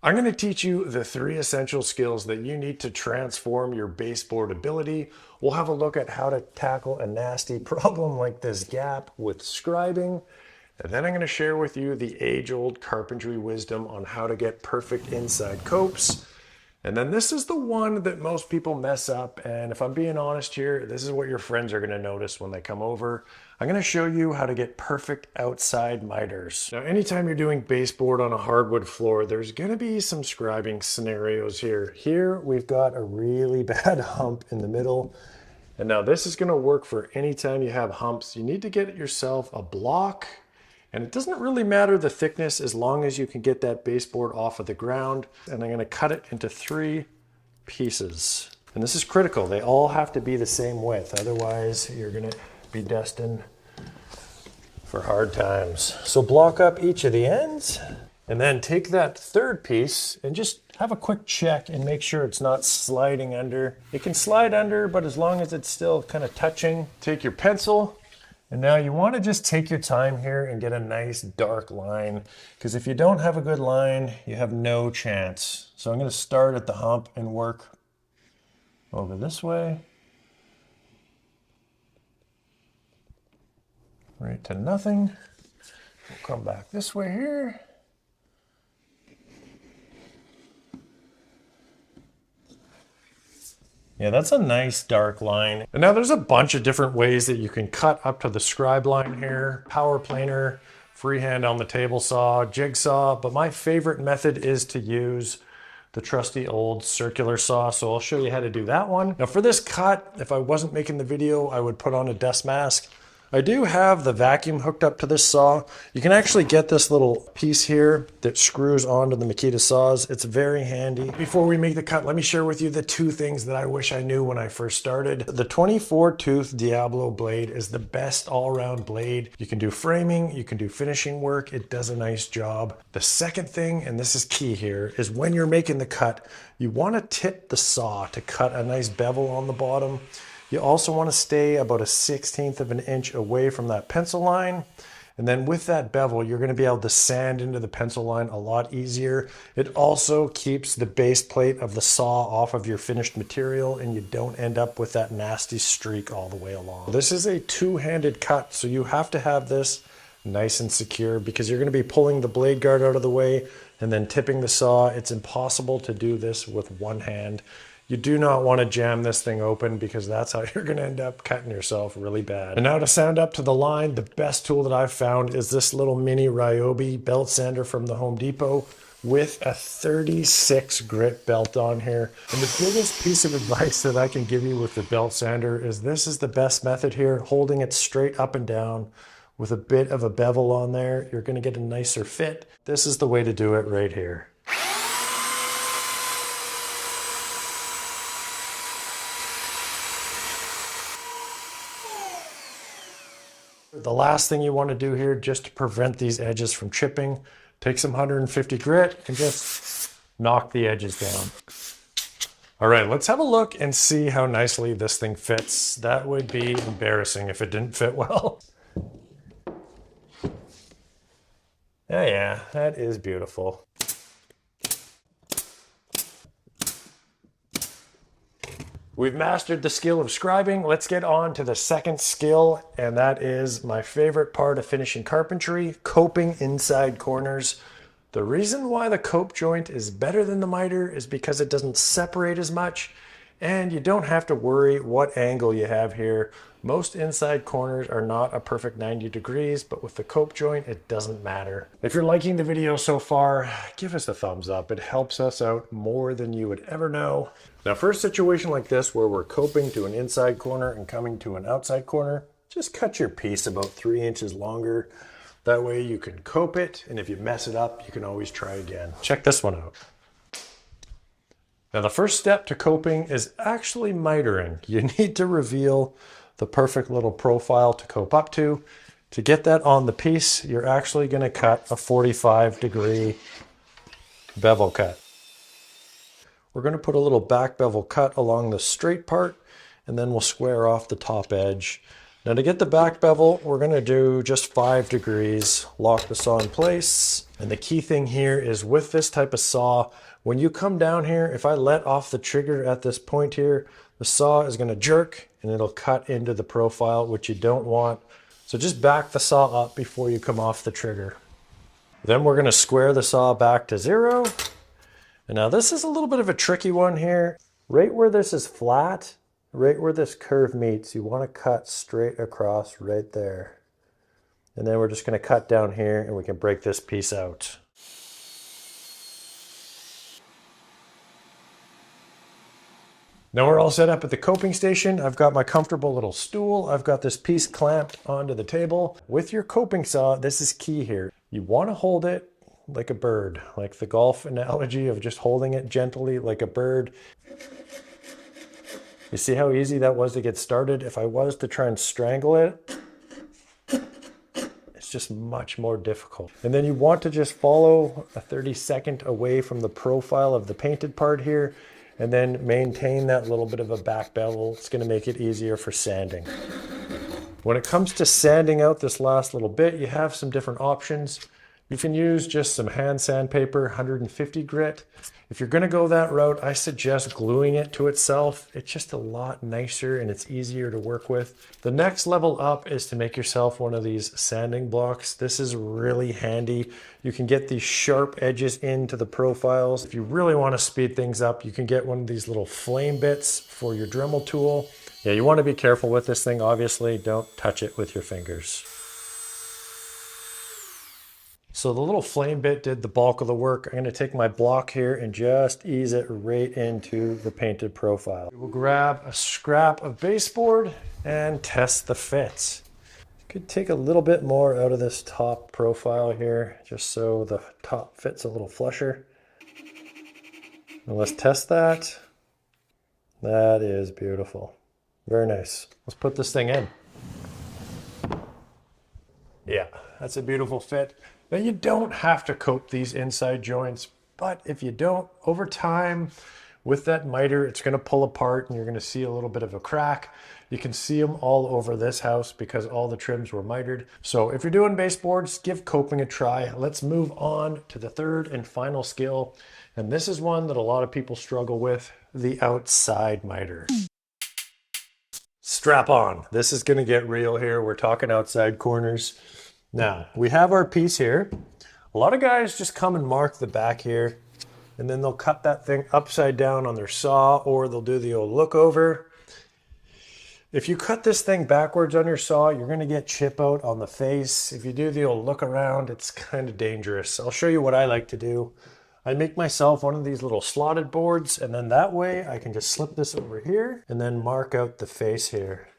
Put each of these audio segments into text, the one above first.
I'm going to teach you the 3 essential skills that you need to transform your baseboard ability. We'll have a look at how to tackle a nasty problem like this gap with scribing. And then I'm going to share with you the age-old carpentry wisdom on how to get perfect inside copes. And then this is the one that most people mess up. And if I'm being honest here, this is what your friends are going to notice when they come over. I'm going to show you how to get perfect outside miters. Now, anytime you're doing baseboard on a hardwood floor, there's going to be some scribing scenarios here. Here, we've got a really bad hump in the middle. And now this is going to work for any time you have humps. You need to get yourself a block. And it doesn't really matter the thickness as long as you can get that baseboard off of the ground. And I'm going to cut it into 3 pieces. And this is critical. They all have to be the same width. Otherwise, you're going to be destined for hard times. So block up each of the ends and then take that 3rd piece and just have a quick check and make sure it's not sliding under. It can slide under, but as long as it's still kind of touching, take your pencil. And now you want to just take your time here and get a nice dark line, because if you don't have a good line, you have no chance. So I'm going to start at the hump and work over this way, right to nothing. We'll come back this way here. Yeah, that's a nice dark line. And now there's a bunch of different ways that you can cut up to the scribe line here. Power planer, freehand on the table saw, jigsaw, but my favorite method is to use the trusty old circular saw. So I'll show you how to do that one. Now for this cut, if I wasn't making the video, I would put on a dust mask. I do have the vacuum hooked up to this saw. You can actually get this little piece here that screws onto the Makita saws. It's very handy. Before we make the cut, let me share with you the 2 things that I wish I knew when I first started. The 24-tooth Diablo blade is the best all-around blade. You can do framing, you can do finishing work. It does a nice job. The second thing, and this is key here, is when you're making the cut, you want to tip the saw to cut a nice bevel on the bottom. You also want to stay about a 1/16 of an inch away from that pencil line. And then with that bevel, you're going to be able to sand into the pencil line a lot easier. It also keeps the base plate of the saw off of your finished material, and you don't end up with that nasty streak all the way along. This is a 2-handed cut, so you have to have this nice and secure because you're going to be pulling the blade guard out of the way and then tipping the saw. It's impossible to do this with one hand. You do not want to jam this thing open because that's how you're going to end up cutting yourself really bad. And now to sand up to the line, the best tool that I've found is this little mini Ryobi belt sander from the Home Depot with a 36 grit belt on here. And the biggest piece of advice that I can give you with the belt sander is this is the best method here, holding it straight up and down with a bit of a bevel on there. You're going to get a nicer fit. This is the way to do it right here. The last thing you want to do here, just to prevent these edges from chipping, take some 150 grit and just knock the edges down. All right, let's have a look and see how nicely this thing fits. That would be embarrassing if it didn't fit well. Yeah, that is beautiful. We've mastered the skill of scribing. Let's get on to the second skill, and that is my favorite part of finishing carpentry, coping inside corners. The reason why the cope joint is better than the miter is because it doesn't separate as much, and you don't have to worry what angle you have here. Most inside corners are not a perfect 90 degrees, but with the cope joint, it doesn't matter. If you're liking the video so far, give us a thumbs up. It helps us out more than you would ever know. Now, for a situation like this where we're coping to an inside corner and coming to an outside corner, just cut your piece about 3 inches longer. That way you can cope it, and if you mess it up, you can always try again. Check this one out. Now, the first step to coping is actually mitering. You need to reveal the perfect little profile to cope up to. To get that on the piece, you're actually going to cut a 45-degree bevel cut. We're going to put a little back bevel cut along the straight part, and then we'll square off the top edge. Now to get the back bevel, we're gonna do just 5 degrees, lock the saw in place. And the key thing here is with this type of saw, when you come down here, if I let off the trigger at this point here, the saw is gonna jerk and it'll cut into the profile, which you don't want. So just back the saw up before you come off the trigger. Then we're gonna square the saw back to 0. And now this is a little bit of a tricky one here. Right where this is flat, right where this curve meets, you want to cut straight across right there. And then we're just going to cut down here and we can break this piece out. Now we're all set up at the coping station. I've got my comfortable little stool. I've got this piece clamped onto the table. With your coping saw, this is key here. You want to hold it like a bird, like the golf analogy of just holding it gently like a bird. You see how easy that was to get started? If I was to try and strangle it, it's just much more difficult. And then you want to just follow a 30-second away from the profile of the painted part here, and then maintain that little bit of a back bevel. It's gonna make it easier for sanding. When it comes to sanding out this last little bit, you have some different options. You can use just some hand sandpaper, 150 grit. If you're gonna go that route, I suggest gluing it to itself. It's just a lot nicer and it's easier to work with. The next level up is to make yourself one of these sanding blocks. This is really handy. You can get these sharp edges into the profiles. If you really wanna speed things up, you can get one of these little flame bits for your Dremel tool. Yeah, you wanna be careful with this thing, obviously. Don't touch it with your fingers. So the little flame bit did the bulk of the work. I'm going to take my block here and just ease it right into the painted profile. We'll grab a scrap of baseboard and test the fit. Could take a little bit more out of this top profile here, just so the top fits a little flusher. Now let's test that. That is beautiful. Very nice. Let's put this thing in. Yeah, that's a beautiful fit. Now you don't have to coat these inside joints, but if you don't, over time with that miter, it's gonna pull apart and you're gonna see a little bit of a crack. You can see them all over this house because all the trims were mitered. So if you're doing baseboards, give coping a try. Let's move on to the third and final skill. And this is one that a lot of people struggle with, the outside miter. Strap on. This is gonna get real here. We're talking outside corners. Now, we have our piece here. A lot of guys just come and mark the back here, and then they'll cut that thing upside down on their saw, or they'll do the old look over. If you cut this thing backwards on your saw, you're gonna get chip out on the face. If you do the old look around, it's kind of dangerous. I'll show you what I like to do. I make myself one of these little slotted boards, and then that way I can just slip this over here and then mark out the face here.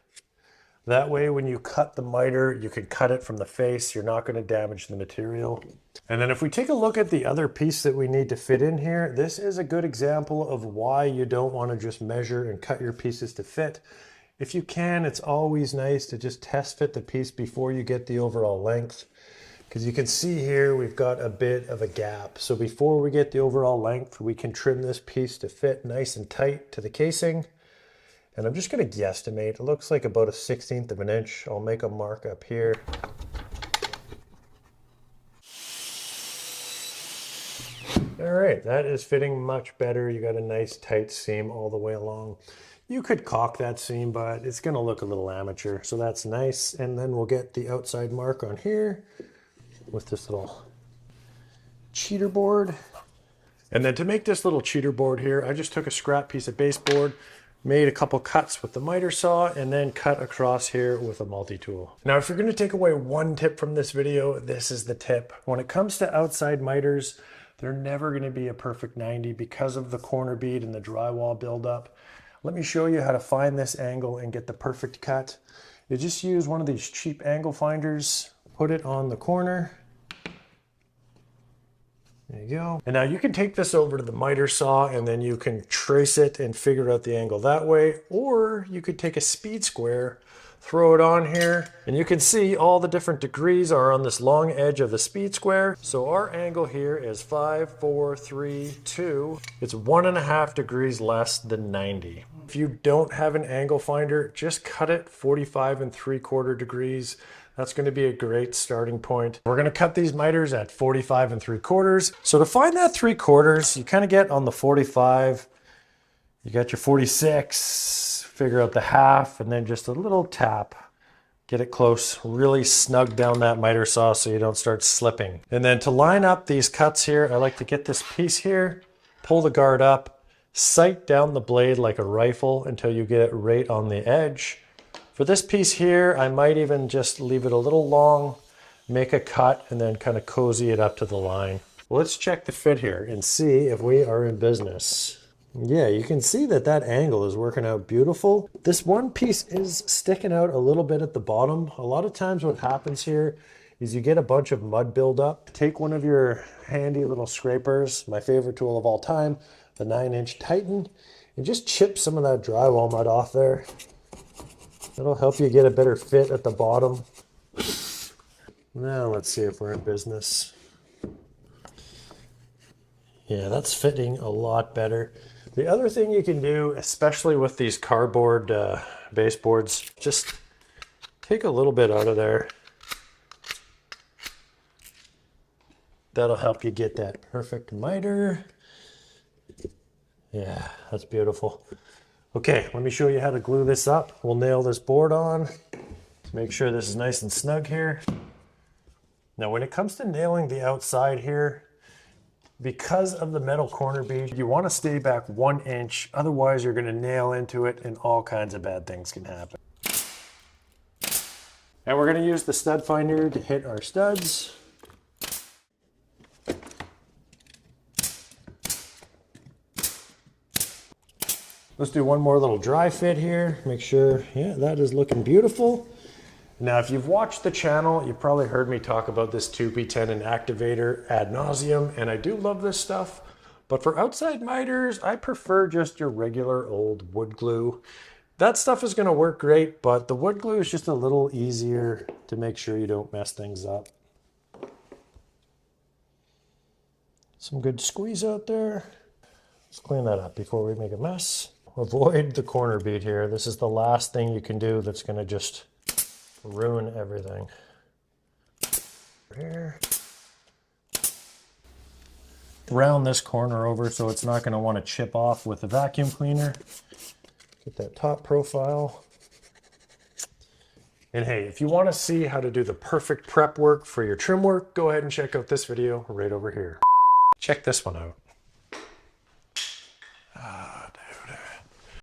That way, when you cut the miter, you can cut it from the face. You're not going to damage the material. And then if we take a look at the other piece that we need to fit in here, this is a good example of why you don't want to just measure and cut your pieces to fit. If you can, it's always nice to just test fit the piece before you get the overall length. Because you can see here, we've got a bit of a gap. So before we get the overall length, we can trim this piece to fit nice and tight to the casing. And I'm just going to guesstimate. It looks like about 1/16 of an inch. I'll make a mark up here. All right, that is fitting much better. You got a nice tight seam all the way along. You could caulk that seam, but it's going to look a little amateur. So that's nice. And then we'll get the outside mark on here with this little cheater board. And then to make this little cheater board here, I just took a scrap piece of baseboard, made a couple cuts with the miter saw, and then cut across here with a multi-tool. Now, if you're going to take away one tip from this video, this is the tip. When it comes to outside miters, they're never going to be a perfect 90 because of the corner bead and the drywall buildup. Let me show you how to find this angle and get the perfect cut. You just use one of these cheap angle finders, put it on the corner. There you go. And now you can take this over to the miter saw and then you can trace it and figure out the angle that way. Or you could take a speed square, Throw it on here, and you can see all the different degrees are on this long edge of the speed square. So our angle here is 5, 4, 3, 2. It's 1.5 degrees less than 90. If you don't have an angle finder, just cut it 45 3/4 degrees. That's going to be a great starting point. We're going to cut these miters at 45 3/4. So to find that 3/4, you kind of get on the 45, you got your 46, figure out the half, and then just a little tap. Get it close, really snug down that miter saw so you don't start slipping. And then to line up these cuts here, I like to get this piece here, pull the guard up, sight down the blade like a rifle until you get it right on the edge. For this piece here, I might even just leave it a little long, make a cut, and then kind of cozy it up to the line. Well, let's check the fit here and see if we are in business. Yeah, you can see that that angle is working out beautiful. This one piece is sticking out a little bit at the bottom. A lot of times what happens here is you get a bunch of mud buildup. Take one of your handy little scrapers, my favorite tool of all time, the 9-inch Titan, and just chip some of that drywall mud off there. That'll help you get a better fit at the bottom. Now let's see if we're in business. Yeah, that's fitting a lot better. The other thing you can do, especially with these cardboard baseboards, just take a little bit out of there. That'll help you get that perfect miter. Yeah, that's beautiful. Okay, let me show you how to glue this up. We'll nail this board on. Make sure this is nice and snug here. Now, when it comes to nailing the outside here, because of the metal corner bead, you want to stay back 1 inch. Otherwise, you're going to nail into it and all kinds of bad things can happen. And we're going to use the stud finder to hit our studs. Let's do one more little dry fit here. Make sure, yeah, that is looking beautiful. Now, if you've watched the channel, you've probably heard me talk about this 2p10 activator ad nauseum, and I do love this stuff. But for outside miters, I prefer just your regular old wood glue. That stuff is going to work great, but the wood glue is just a little easier to make sure you don't mess things up. Some good squeeze out there. Let's clean that up before we make a mess. Avoid the corner bead here. This is the last thing you can do that's going to just ruin everything. Here. Round this corner over so it's not going to want to chip off with the vacuum cleaner. Get that top profile. And hey, if you want to see how to do the perfect prep work for your trim work, go ahead and check out this video right over here. Check this one out.